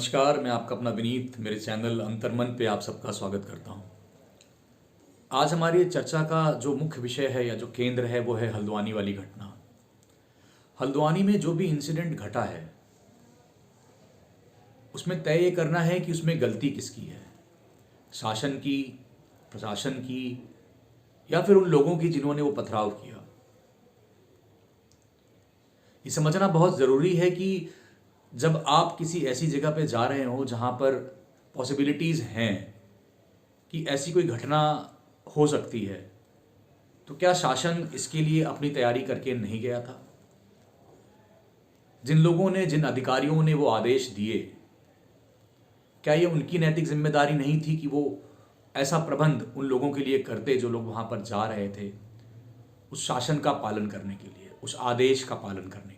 नमस्कार, मैं आपका अपना विनीत मेरे चैनल अंतर्मन पे आप सबका स्वागत करता हूँ। आज हमारी चर्चा का जो मुख्य विषय है या जो केंद्र है वो है हल्द्वानी वाली घटना। हल्द्वानी में जो भी इंसिडेंट घटा है उसमें तय ये करना है कि उसमें गलती किसकी है, शासन की, प्रशासन की, या फिर उन लोगों की जिन्होंने वो पथराव किया। ये समझना बहुत ज़रूरी है कि जब आप किसी ऐसी जगह पे जा रहे हो जहाँ पर पॉसिबिलिटीज़ हैं कि ऐसी कोई घटना हो सकती है, तो क्या शासन इसके लिए अपनी तैयारी करके नहीं गया था? जिन लोगों ने, जिन अधिकारियों ने वो आदेश दिए, क्या ये उनकी नैतिक जिम्मेदारी नहीं थी कि वो ऐसा प्रबंध उन लोगों के लिए करते जो लोग वहाँ पर जा रहे थे, उस शासन का पालन करने के लिए, उस आदेश का पालन करने के लिए?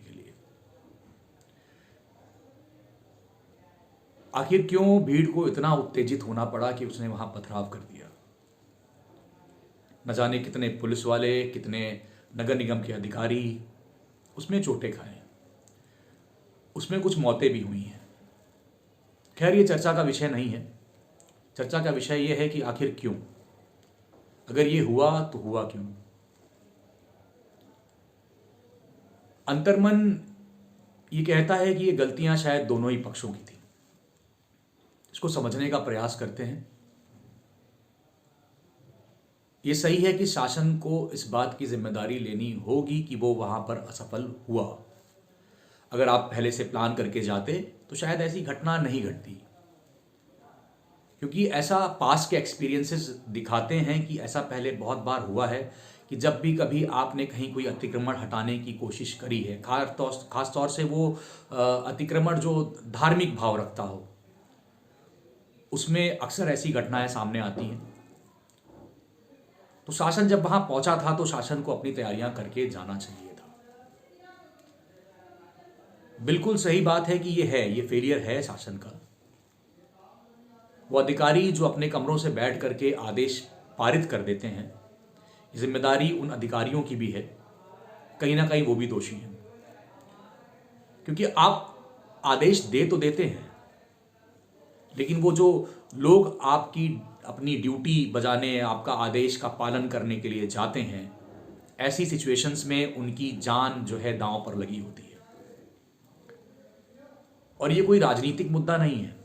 आखिर क्यों भीड़ को इतना उत्तेजित होना पड़ा कि उसने वहां पथराव कर दिया? न जाने कितने पुलिस वाले, कितने नगर निगम के अधिकारी उसमें चोटें खाए, उसमें कुछ मौतें भी हुई हैं। खैर, ये चर्चा का विषय नहीं है। चर्चा का विषय ये है कि आखिर क्यों, अगर ये हुआ तो हुआ क्यों? अंतर्मन ये कहता है कि ये गलतियां शायद दोनों ही पक्षों की थी। इसको समझने का प्रयास करते हैं। ये सही है कि शासन को इस बात की जिम्मेदारी लेनी होगी कि वो वहां पर असफल हुआ। अगर आप पहले से प्लान करके जाते तो शायद ऐसी घटना नहीं घटती, क्योंकि ऐसा पास के एक्सपीरियंसेस दिखाते हैं कि ऐसा पहले बहुत बार हुआ है कि जब भी कभी आपने कहीं कोई अतिक्रमण हटाने की कोशिश करी है, खास तौर से वो अतिक्रमण जो धार्मिक भाव रखता हो, उसमें अक्सर ऐसी घटनाएं सामने आती हैं। तो शासन जब वहां पहुंचा था तो शासन को अपनी तैयारियां करके जाना चाहिए था। बिल्कुल सही बात है कि ये फेलियर है शासन का। वो अधिकारी जो अपने कमरों से बैठ करके आदेश पारित कर देते हैं, जिम्मेदारी उन अधिकारियों की भी है। कहीं ना कहीं वो भी दोषी हैं, क्योंकि आप आदेश दे तो देते हैं, लेकिन वो जो लोग आपकी अपनी ड्यूटी बजाने, आपका आदेश का पालन करने के लिए जाते हैं, ऐसी सिचुएशंस में उनकी जान जो है दांव पर लगी होती है। और ये कोई राजनीतिक मुद्दा नहीं है।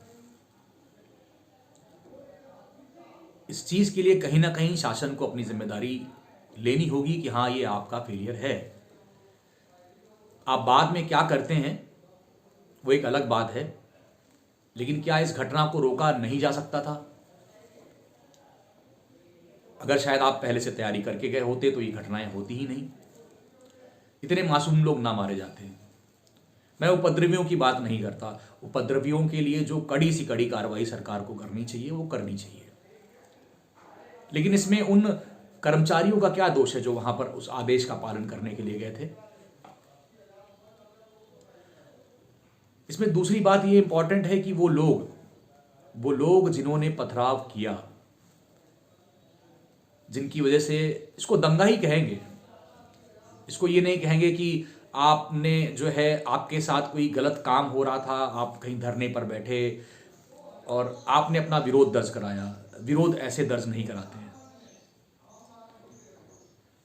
इस चीज के लिए कहीं ना कहीं शासन को अपनी जिम्मेदारी लेनी होगी कि हाँ, ये आपका फेलियर है। आप बाद में क्या करते हैं वो एक अलग बात है, लेकिन क्या इस घटना को रोका नहीं जा सकता था? अगर शायद आप पहले से तैयारी करके गए होते तो ये घटनाएं होती ही नहीं, इतने मासूम लोग ना मारे जाते हैं। मैं उपद्रवियों की बात नहीं करता। उपद्रवियों के लिए जो कड़ी सी कड़ी कार्रवाई सरकार को करनी चाहिए वो करनी चाहिए, लेकिन इसमें उन कर्मचारियों का क्या दोष है जो वहां पर उस आदेश का पालन करने के लिए गए थे? इसमें दूसरी बात ये इंपॉर्टेंट है कि वो लोग जिन्होंने पथराव किया, जिनकी वजह से, इसको दंगा ही कहेंगे, इसको ये नहीं कहेंगे कि आपने जो है, आपके साथ कोई गलत काम हो रहा था, आप कहीं धरने पर बैठे और आपने अपना विरोध दर्ज कराया। विरोध ऐसे दर्ज नहीं कराते हैं।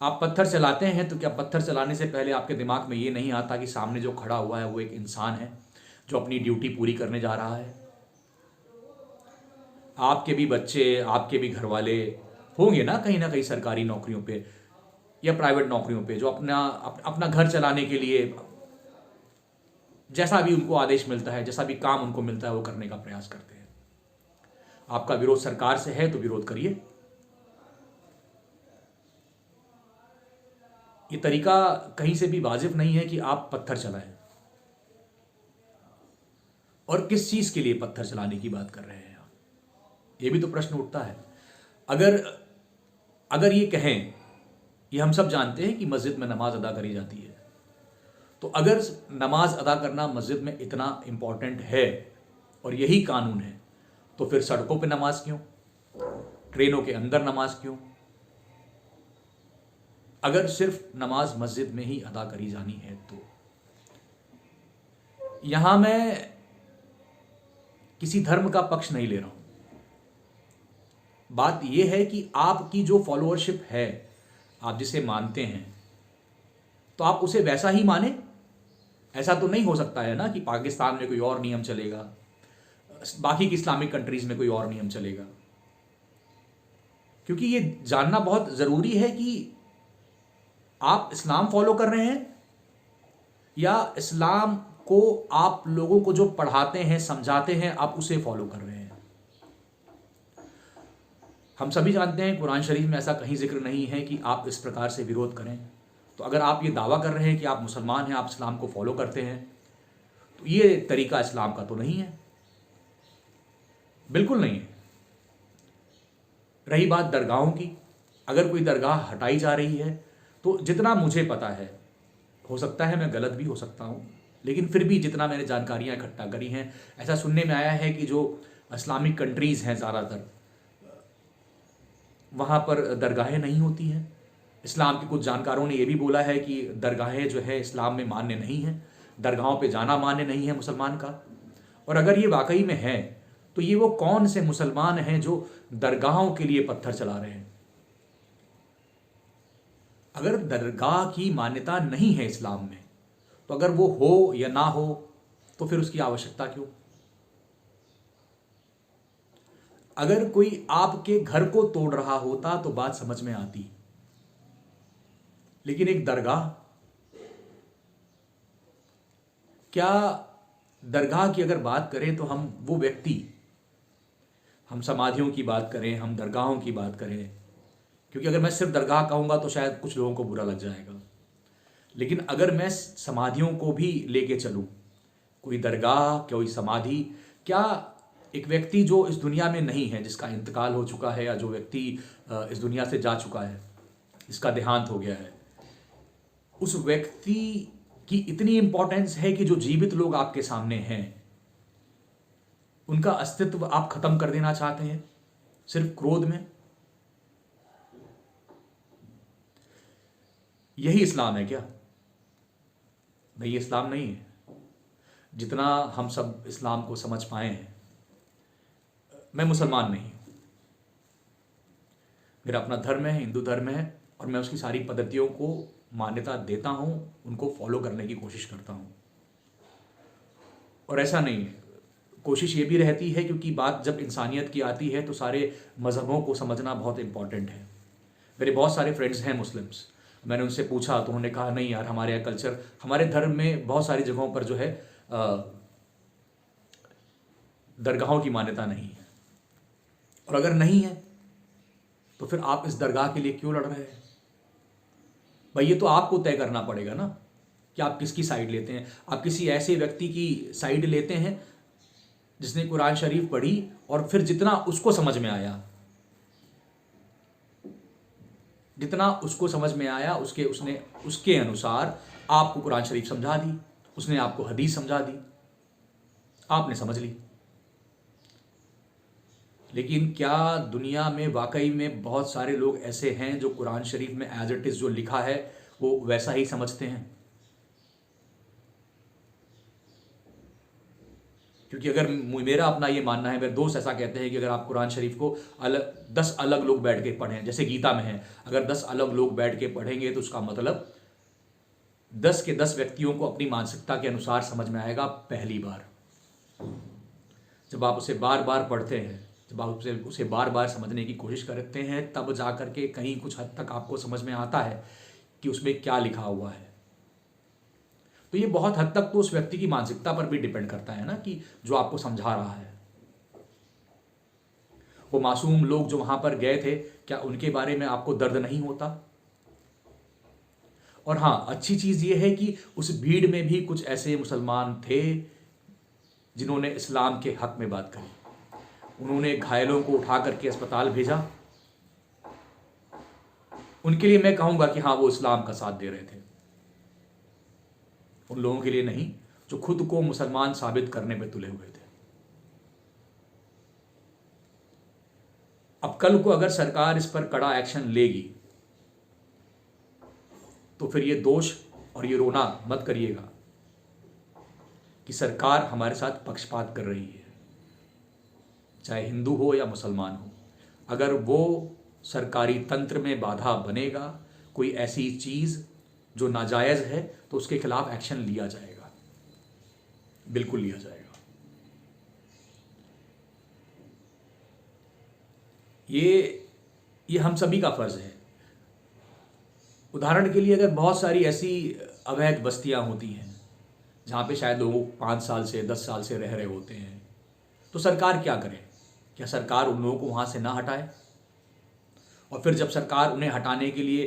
आप पत्थर चलाते हैं तो क्या पत्थर चलाने से पहले आपके दिमाग में ये नहीं आता कि सामने जो खड़ा हुआ है वो एक इंसान है जो अपनी ड्यूटी पूरी करने जा रहा है? आपके भी बच्चे, आपके भी घर वाले होंगे ना कहीं सरकारी नौकरियों पे या प्राइवेट नौकरियों पे, जो अपना घर चलाने के लिए जैसा भी उनको आदेश मिलता है, जैसा भी काम उनको मिलता है वो करने का प्रयास करते हैं। आपका विरोध सरकार से है तो विरोध करिए। ये तरीका कहीं से भी वाजिब नहीं है कि आप पत्थर चलाएं। और किस चीज के लिए पत्थर चलाने की बात कर रहे हैं आप, ये भी तो प्रश्न उठता है। अगर ये कहें, ये हम सब जानते हैं कि मस्जिद में नमाज अदा करी जाती है, तो अगर नमाज अदा करना मस्जिद में इतना इंपॉर्टेंट है और यही कानून है, तो फिर सड़कों पे नमाज क्यों? ट्रेनों के अंदर नमाज क्यों? अगर सिर्फ नमाज मस्जिद में ही अदा करी जानी है तो यहां मैं किसी धर्म का पक्ष नहीं ले रहा हूं। बात यह है कि आपकी जो फॉलोअरशिप है, आप जिसे मानते हैं, तो आप उसे वैसा ही माने। ऐसा तो नहीं हो सकता है ना कि पाकिस्तान में कोई और नियम चलेगा, बाकी की इस्लामिक कंट्रीज में कोई और नियम चलेगा। क्योंकि ये जानना बहुत जरूरी है कि आप इस्लाम फॉलो कर रहे हैं या इस्लाम को आप लोगों को जो पढ़ाते हैं, समझाते हैं, आप उसे फॉलो कर रहे हैं। हम सभी जानते हैं कुरान शरीफ में ऐसा कहीं जिक्र नहीं है कि आप इस प्रकार से विरोध करें। तो अगर आप ये दावा कर रहे हैं कि आप मुसलमान हैं, आप इस्लाम को फॉलो करते हैं, तो ये तरीका इस्लाम का तो नहीं है, बिल्कुल नहीं है। रही बात दरगाहों की, अगर कोई दरगाह हटाई जा रही है तो जितना मुझे पता है, हो सकता है मैं गलत भी हो सकता हूँ, लेकिन फिर भी जितना मैंने जानकारियाँ इकट्ठा करी हैं, ऐसा सुनने में आया है कि जो इस्लामिक कंट्रीज़ हैं ज़्यादातर, वहाँ पर दरगाहें नहीं होती हैं। इस्लाम के कुछ जानकारों ने यह भी बोला है कि दरगाहें जो है इस्लाम में मान्य नहीं हैं, दरगाहों पे जाना मान्य नहीं है मुसलमान का। और अगर ये वाकई में है तो ये वो कौन से मुसलमान हैं जो दरगाहों के लिए पत्थर चला रहे हैं? अगर दरगाह की मान्यता नहीं है इस्लाम में, तो अगर वो हो या ना हो तो फिर उसकी आवश्यकता क्यों? अगर कोई आपके घर को तोड़ रहा होता तो बात समझ में आती, लेकिन एक दरगाह, क्या दरगाह की अगर बात करें तो हम वो व्यक्ति, हम समाधियों की बात करें, हम दरगाहों की बात करें, क्योंकि अगर मैं सिर्फ दरगाह कहूंगा तो शायद कुछ लोगों को बुरा लग जाएगा, लेकिन अगर मैं समाधियों को भी लेके चलूं, कोई दरगाह, कोई समाधि, क्या एक व्यक्ति जो इस दुनिया में नहीं है, जिसका इंतकाल हो चुका है, या जो व्यक्ति इस दुनिया से जा चुका है, इसका देहांत हो गया है, उस व्यक्ति की इतनी इंपॉर्टेंस है कि जो जीवित लोग आपके सामने हैं उनका अस्तित्व आप खत्म कर देना चाहते हैं सिर्फ क्रोध में? यही इस्लाम है क्या? नहीं, इस्लाम नहीं है। जितना हम सब इस्लाम को समझ पाए हैं, मैं मुसलमान नहीं हूं, मेरा अपना धर्म है, हिंदू धर्म है, और मैं उसकी सारी पद्धतियों को मान्यता देता हूं, उनको फॉलो करने की कोशिश करता हूं। और ऐसा नहीं है, कोशिश ये भी रहती है, क्योंकि बात जब इंसानियत की आती है तो सारे मज़हबों को समझना बहुत इंपॉर्टेंट है। मेरे बहुत सारे फ्रेंड्स हैं मुस्लिम्स, मैंने उनसे पूछा तो उन्होंने कहा नहीं यार, हमारे यहाँ कल्चर, हमारे धर्म में बहुत सारी जगहों पर जो है दरगाहों की मान्यता नहीं है। और अगर नहीं है तो फिर आप इस दरगाह के लिए क्यों लड़ रहे हैं? भाई ये तो आपको तय करना पड़ेगा ना कि आप किसकी साइड लेते हैं। आप किसी ऐसे व्यक्ति की साइड लेते हैं जिसने कुरान शरीफ पढ़ी और फिर जितना उसको समझ में आया, जितना उसको समझ में आया उसने उसके अनुसार आपको कुरान शरीफ समझा दी, उसने आपको हदीस समझा दी, आपने समझ ली। लेकिन क्या दुनिया में वाकई में बहुत सारे लोग ऐसे हैं जो कुरान शरीफ में एज इट इज़ जो लिखा है वो वैसा ही समझते हैं? क्योंकि अगर मेरा अपना ये मानना है, मेरे दोस्त ऐसा कहते हैं कि अगर आप कुरान शरीफ को 10 अलग लोग बैठ के पढ़ें, जैसे गीता में है, अगर 10 अलग लोग बैठ के पढ़ेंगे तो उसका मतलब 10 के 10 व्यक्तियों को अपनी मानसिकता के अनुसार समझ में आएगा पहली बार। जब आप उसे बार बार पढ़ते हैं, जब आप उसे बार बार समझने की कोशिश करते हैं, तब जा कर के कहीं कुछ हद तक आपको समझ में आता है कि उसमें क्या लिखा हुआ है। तो ये बहुत हद तक तो उस व्यक्ति की मानसिकता पर भी डिपेंड करता है ना, कि जो आपको समझा रहा है। वो मासूम लोग जो वहां पर गए थे, क्या उनके बारे में आपको दर्द नहीं होता? और हाँ, अच्छी चीज ये है कि उस भीड़ में भी कुछ ऐसे मुसलमान थे जिन्होंने इस्लाम के हक में बात करी। उन्होंने घायलों को उठा करके अस्पताल भेजा। उनके लिए मैं कहूंगा कि हाँ, वो इस्लाम का साथ दे रहे थे। उन लोगों के लिए नहीं जो खुद को मुसलमान साबित करने में तुले हुए थे। अब कल को अगर सरकार इस पर कड़ा एक्शन लेगी तो फिर ये दोष और ये रोना मत करिएगा कि सरकार हमारे साथ पक्षपात कर रही है। चाहे हिंदू हो या मुसलमान हो, अगर वो सरकारी तंत्र में बाधा बनेगा, कोई ऐसी चीज़ जो नाजायज़ है, तो उसके खिलाफ एक्शन लिया जाएगा, बिल्कुल लिया जाएगा। ये हम सभी का फ़र्ज़ है। उदाहरण के लिए, अगर बहुत सारी ऐसी अवैध बस्तियां होती हैं जहाँ पे शायद लोग 5 साल से 10 साल से रह रहे होते हैं, तो सरकार क्या करे? क्या सरकार उन लोगों को वहाँ से ना हटाए? और फिर जब सरकार उन्हें हटाने के लिए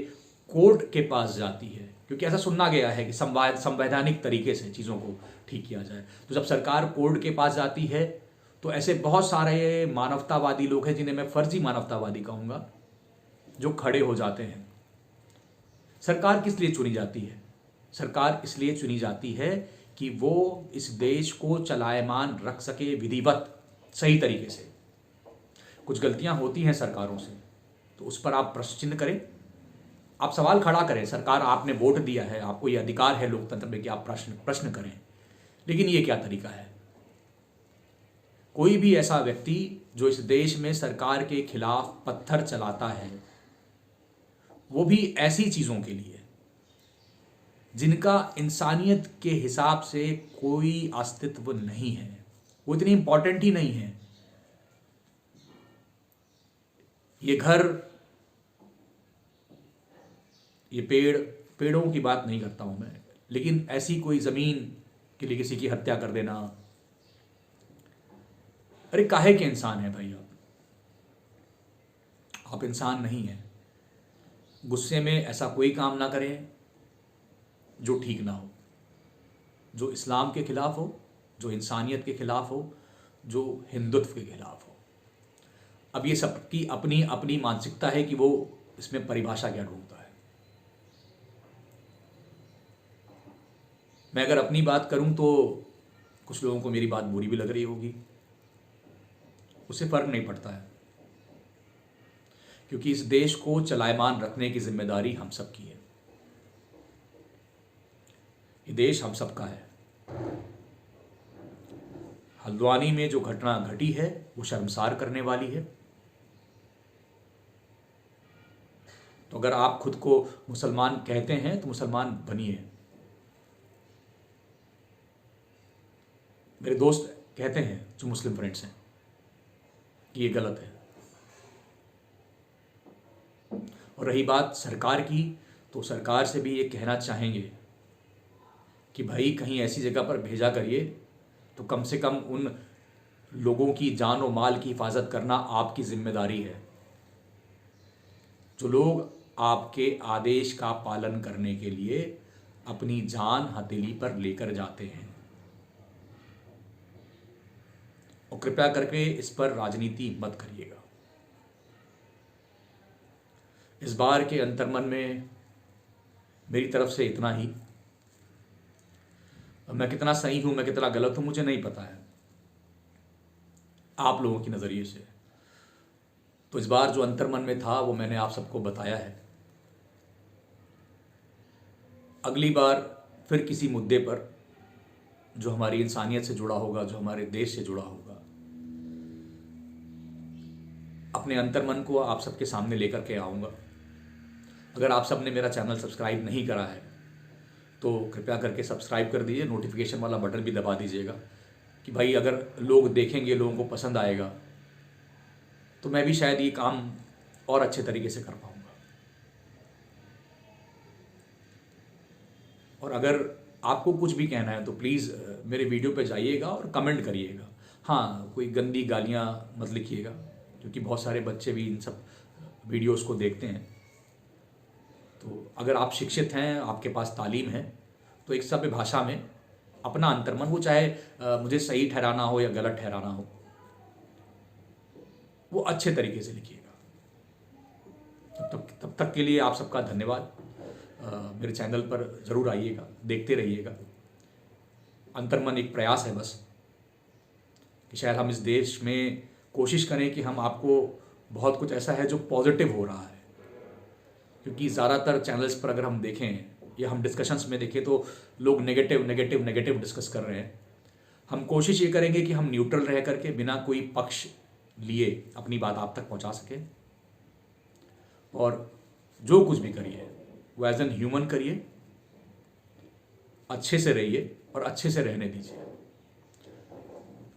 कोर्ट के पास जाती है, क्योंकि ऐसा सुनना गया है कि संवैधानिक तरीके से चीज़ों को ठीक किया जाए, तो जब सरकार कोर्ट के पास जाती है तो ऐसे बहुत सारे मानवतावादी लोग हैं, जिन्हें मैं फर्जी मानवतावादी कहूँगा, जो खड़े हो जाते हैं। सरकार किस लिए चुनी जाती है? सरकार इसलिए चुनी जाती है कि वो इस देश को चलायमान रख सके विधिवत, सही तरीके से। कुछ गलतियां होती हैं सरकारों से, तो उस पर आप प्रश्न चिन्ह करें, आप सवाल खड़ा करें। सरकार, आपने वोट दिया है, आपको ये अधिकार है लोकतंत्र में कि आप प्रश्न करें, लेकिन ये क्या तरीका है? कोई भी ऐसा व्यक्ति जो इस देश में सरकार के खिलाफ पत्थर चलाता है, वो भी ऐसी चीज़ों के लिए जिनका इंसानियत के हिसाब से कोई अस्तित्व नहीं है, वो इतनी इंपॉर्टेंट ही नहीं है। ये घर, ये पेड़ों की बात नहीं करता हूं मैं, लेकिन ऐसी कोई ज़मीन के लिए किसी की हत्या कर देना, अरे काहे के इंसान है भाई? आप इंसान नहीं हैं। गुस्से में ऐसा कोई काम ना करें जो ठीक ना हो, जो इस्लाम के खिलाफ हो, जो इंसानियत के खिलाफ हो, जो हिंदुत्व के खिलाफ हो। अब ये सबकी अपनी अपनी मानसिकता है कि वो इसमें परिभाषा क्या ढूंढता है। मैं अगर अपनी बात करूं तो कुछ लोगों को मेरी बात बुरी भी लग रही होगी, उससे फर्क नहीं पड़ता है, क्योंकि इस देश को चलायमान रखने की जिम्मेदारी हम सब की है। ये देश हम सबका है। हल्द्वानी में जो घटना घटी है वो शर्मसार करने वाली है। तो अगर आप खुद को मुसलमान कहते हैं तो मुसलमान बनिए। मेरे दोस्त कहते हैं जो मुस्लिम फ्रेंड्स हैं कि ये गलत है। और रही बात सरकार की, तो सरकार से भी ये कहना चाहेंगे कि भाई कहीं ऐसी जगह पर भेजा करिए तो कम से कम उन लोगों की जान और माल की हिफाजत करना आपकी जिम्मेदारी है, जो लोग आपके आदेश का पालन करने के लिए अपनी जान हथेली पर लेकर जाते हैं। और कृपया करके इस पर राजनीति मत करिएगा। इस बार के अंतर्मन में मेरी तरफ से इतना ही। मैं कितना सही हूं, मैं कितना गलत हूं, मुझे नहीं पता है, आप लोगों के नज़रिए से। तो इस बार जो अंतर्मन में था वो मैंने आप सबको बताया है। अगली बार फिर किसी मुद्दे पर जो हमारी इंसानियत से जुड़ा होगा, जो हमारे देश से जुड़ा होगा, अपने अंतर्मन को आप सबके सामने लेकर के आऊँगा। अगर आप सब ने मेरा चैनल सब्सक्राइब नहीं करा है तो कृपया करके सब्सक्राइब कर दीजिए, नोटिफिकेशन वाला बटन भी दबा दीजिएगा कि भाई अगर लोग देखेंगे, लोगों को पसंद आएगा, तो मैं भी शायद ये काम और अच्छे तरीके से कर पाऊँगा। और अगर आपको कुछ भी कहना है तो प्लीज़ मेरे वीडियो पे जाइएगा और कमेंट करिएगा। हाँ, कोई गंदी गालियाँ मत लिखिएगा, क्योंकि बहुत सारे बच्चे भी इन सब वीडियोस को देखते हैं। तो अगर आप शिक्षित हैं, आपके पास तालीम है, तो एक सभ्य भाषा में अपना अंतर्मन, वो चाहे मुझे सही ठहराना हो या गलत ठहराना हो, वो अच्छे तरीके से लिखिएगा। तब तक के लिए आप सबका धन्यवाद। मेरे चैनल पर ज़रूर आइएगा, देखते रहिएगा। अंतर्मन एक प्रयास है बस कि शायद हम इस देश में कोशिश करें कि हम आपको बहुत कुछ ऐसा है जो पॉजिटिव हो रहा है, क्योंकि ज़्यादातर चैनल्स पर अगर हम देखें या हम डिस्कशंस में देखें तो लोग नेगेटिव डिस्कस कर रहे हैं। हम कोशिश ये करेंगे कि हम न्यूट्रल रह करके, बिना कोई पक्ष लिए अपनी बात आप तक पहुंचा सके। और जो कुछ भी करिए वो एज एन ह्यूमन करिए, अच्छे से रहिए और अच्छे से रहने दीजिए।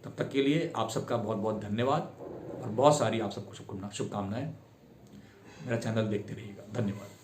तब तक के लिए आप सबका बहुत बहुत धन्यवाद और बहुत सारी आप सबको शुभकामनाएं। मेरा चैनल देखते रहिएगा। धन्यवाद।